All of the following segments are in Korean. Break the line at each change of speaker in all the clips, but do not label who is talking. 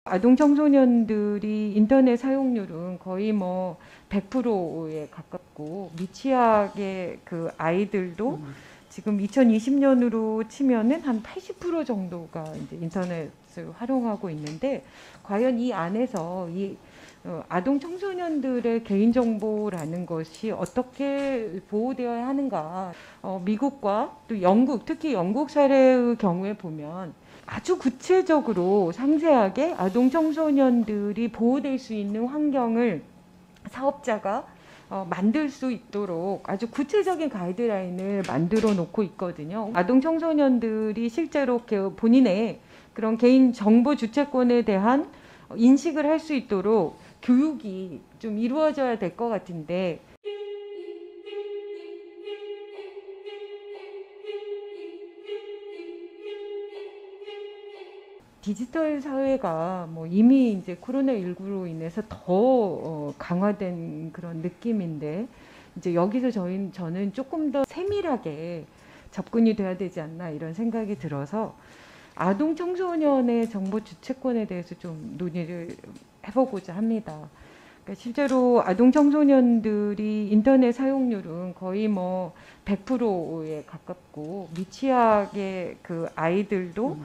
아동 청소년들이 인터넷 사용률은 거의 뭐 100%에 가깝고 미취학의 그 아이들도 지금 2020년으로 치면은 한 80% 정도가 이제 인터넷을 활용하고 있는데, 과연 이 안에서 이 아동 청소년들의 개인정보라는 것이 어떻게 보호되어야 하는가. 미국과 또 영국, 특히 영국 사례의 경우에 보면 아주 구체적으로 상세하게 아동 청소년들이 보호될 수 있는 환경을 사업자가 만들 수 있도록 아주 구체적인 가이드라인을 만들어 놓고 있거든요. 아동 청소년들이 실제로 본인의 그런 개인 정보 주체권에 대한 인식을 할 수 있도록 교육이 좀 이루어져야 될 것 같은데, 디지털 사회가 뭐 이미 이제 코로나19로 인해서 더 강화된 그런 느낌인데, 이제 여기서 저는 조금 더 세밀하게 접근이 돼야 되지 않나 이런 생각이 들어서 아동 청소년의 정보 주체권에 대해서 좀 논의를 해보고자 합니다. 그러니까 실제로 아동 청소년들이 인터넷 사용률은 거의 뭐 100%에 가깝고 미취학의 그 아이들도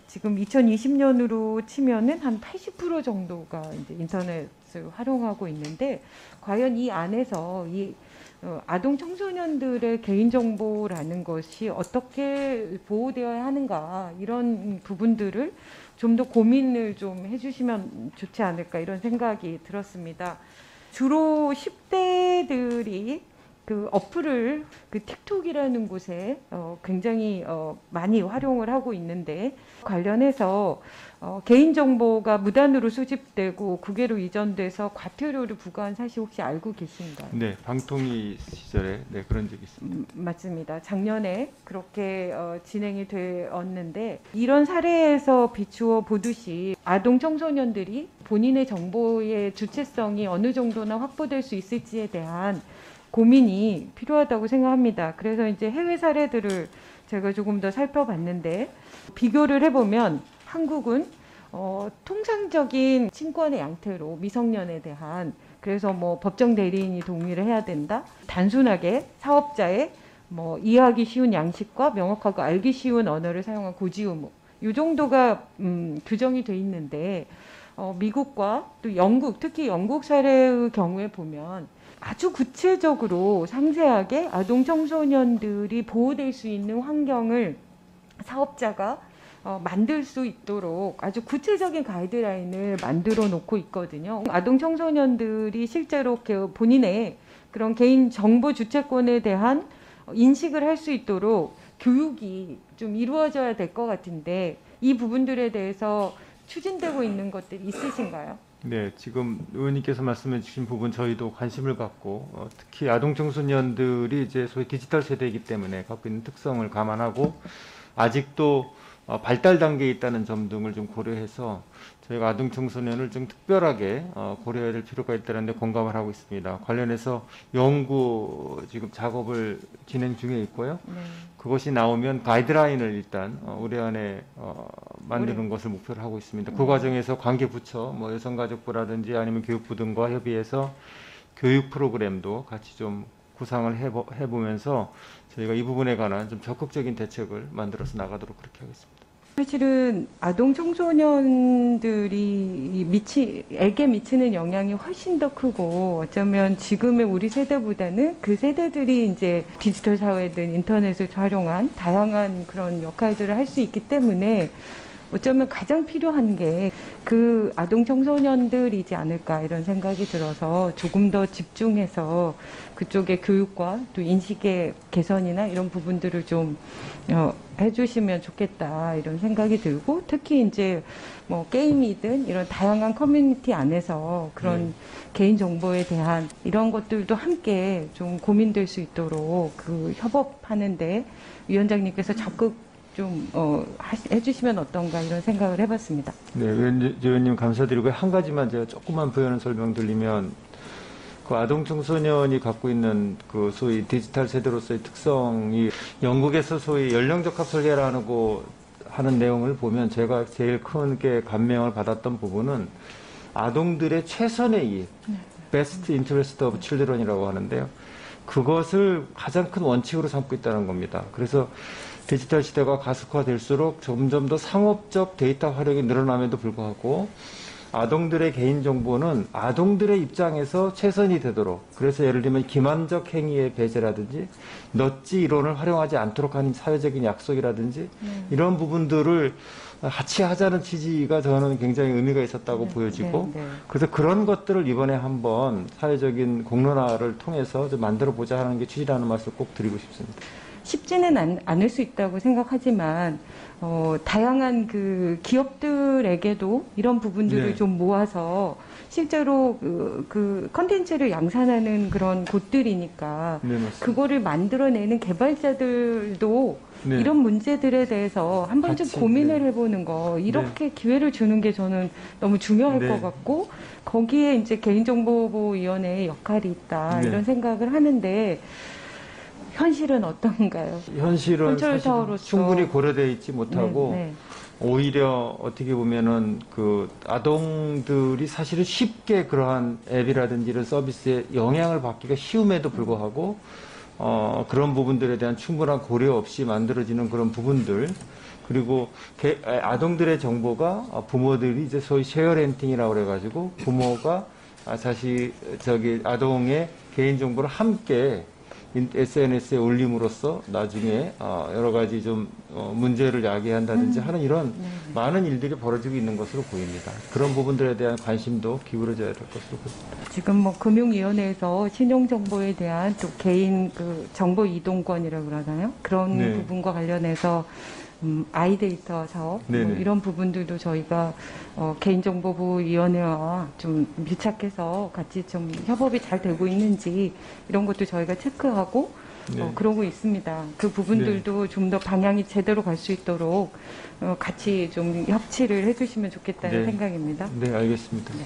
지금 2020년으로 치면은 한 80% 정도가 이제 인터넷을 활용하고 있는데, 과연 이 안에서 이 아동 청소년들의 개인정보라는 것이 어떻게 보호되어야 하는가, 이런 부분들을 좀 더 고민을 좀 해주시면 좋지 않을까 이런 생각이 들었습니다. 주로 10대들이 그 어플을 그 틱톡이라는 곳에 굉장히 많이 활용을 하고 있는데, 관련해서 개인정보가 무단으로 수집되고 국외로 이전돼서 과태료를 부과한 사실 혹시 알고 계신가요?
네, 방통위 시절에 그런 적이 있습니다.
맞습니다. 작년에 그렇게 진행이 되었는데, 이런 사례에서 비추어 보듯이 아동 청소년들이 본인의 정보의 주체성이 어느 정도나 확보될 수 있을지에 대한 고민이 필요하다고 생각합니다. 그래서 이제 해외 사례들을 제가 조금 더 살펴봤는데, 비교를 해보면 한국은 통상적인 친권의 양태로 미성년에 대한, 그래서 뭐 법정 대리인이 동의를 해야 된다, 단순하게 사업자의 뭐 이해하기 쉬운 양식과 명확하고 알기 쉬운 언어를 사용한 고지 의무, 이 정도가 규정이 돼 있는데, 미국과 또 영국, 특히 영국 사례의 경우에 보면 아주 구체적으로 상세하게 아동 청소년들이 보호될 수 있는 환경을 사업자가 만들 수 있도록 아주 구체적인 가이드라인을 만들어 놓고 있거든요. 아동 청소년들이 실제로 본인의 그런 개인 정보 주체권에 대한 인식을 할 수 있도록 교육이 좀 이루어져야 될 것 같은데, 이 부분들에 대해서 추진되고 있는 것들이 있으신가요?
네, 지금 의원님께서 말씀해 주신 부분 저희도 관심을 갖고 특히 아동 청소년들이 이제 소위 디지털 세대이기 때문에 갖고 있는 특성을 감안하고 아직도 발달 단계에 있다는 점 등을 좀 고려해서 저희가 아동 청소년을 좀 특별하게 고려해야 될 필요가 있다는 데 공감을 하고 있습니다. 관련해서 연구 지금 작업을 진행 중에 있고요.
네.
그것이 나오면 가이드라인을 일단 올해 안에 만드는 것을 목표로 하고 있습니다. 그 과정에서 관계부처, 뭐 여성가족부라든지 아니면 교육부 등과 협의해서 교육 프로그램도 같이 좀 구상을 해보면서 저희가 이 부분에 관한 좀 적극적인 대책을 만들어서 나가도록 그렇게 하겠습니다.
사실은 아동 청소년들이 에게 미치는 영향이 훨씬 더 크고, 어쩌면 지금의 우리 세대보다는 그 세대들이 이제 디지털 사회든 인터넷을 활용한 다양한 그런 역할들을 할 수 있기 때문에 어쩌면 가장 필요한 게 그 아동 청소년들이지 않을까 이런 생각이 들어서, 조금 더 집중해서 그쪽의 교육과 또 인식의 개선이나 이런 부분들을 좀 해주시면 좋겠다 이런 생각이 들고, 특히 이제 뭐 게임이든 이런 다양한 커뮤니티 안에서 그런 개인 정보에 대한 이런 것들도 함께 좀 고민될 수 있도록 그 협업하는데 위원장님께서 적극 좀 해주시면 어떤가 이런 생각을 해봤습니다.
네, 의원님 감사드리고 한 가지만 제가 조금만 부연 설명드리면, 그 아동 청소년이 갖고 있는 그 소위 디지털 세대로서의 특성이 영국에서 소위 연령 적합 설계라고 하는 내용을 보면 제가 제일 크게 감명을 받았던 부분은 아동들의 최선의 일, best interest of children이라고 하는데요. 그것을 가장 큰 원칙으로 삼고 있다는 겁니다. 그래서 디지털 시대가 가속화될수록 점점 더 상업적 데이터 활용이 늘어남에도 불구하고 아동들의 개인정보는 아동들의 입장에서 최선이 되도록, 그래서 예를 들면 기만적 행위의 배제라든지 넛지 이론을 활용하지 않도록 하는 사회적인 약속이라든지 이런 부분들을 같이 하자는 취지가 저는 굉장히 의미가 있었다고 보여지고 그래서 그런 것들을 이번에 한번 사회적인 공론화를 통해서 좀 만들어 보자 하는 게 취지라는 말씀을 꼭 드리고 싶습니다.
쉽지는 않을 수 있다고 생각하지만 다양한 그 기업들에게도 이런 부분들을
네.
좀 모아서 실제로 그 컨텐츠를 양산하는 그런 곳들이니까
네, 맞습니다.
그거를 만들어내는 개발자들도
네.
이런 문제들에 대해서 한 번쯤
같이,
고민을
네.
해보는 거 이렇게 기회를 주는 게 저는 너무 중요할
네.
것 같고 거기에 이제 개인정보보호위원회의 역할이 있다
네.
이런 생각을 하는데 현실은 어떤가요?
현실은
컨트롤
사실은
타워로서.
충분히 고려되어 있지 못하고
네,
오히려 어떻게 보면은 그 아동들이 사실은 쉽게 그러한 앱이라든지 이런 서비스에 영향을 받기가 쉬움에도 불구하고 그런 부분들에 대한 충분한 고려 없이 만들어지는 그런 부분들 그리고 아동들의 정보가 부모들이 이제 소위 쉐어렌팅이라고 그래가지고 부모가 아동의 개인 정보를 함께 SNS에 올림으로써 나중에 여러 가지 좀 문제를 야기한다든지 하는 이런 많은 일들이 벌어지고 있는 것으로 보입니다. 그런 부분들에 대한 관심도 기울어져야 될 것으로 보입니다.
지금 뭐 금융위원회에서 신용정보에 대한 또 개인 그 정보 이동권이라고 그러나요? 그런
네.
부분과 관련해서 아이데이터 사업 뭐
네네.
이런 부분들도 저희가 개인정보보호위원회와 좀 밀착해서 같이 좀 협업이 잘 되고 있는지 이런 것도 저희가 체크하고
네.
그러고 있습니다. 그 부분들도 좀 더 방향이 제대로 갈 수 있도록 같이 좀 협치를 해주시면 좋겠다는
네.
생각입니다.
네, 알겠습니다.
네.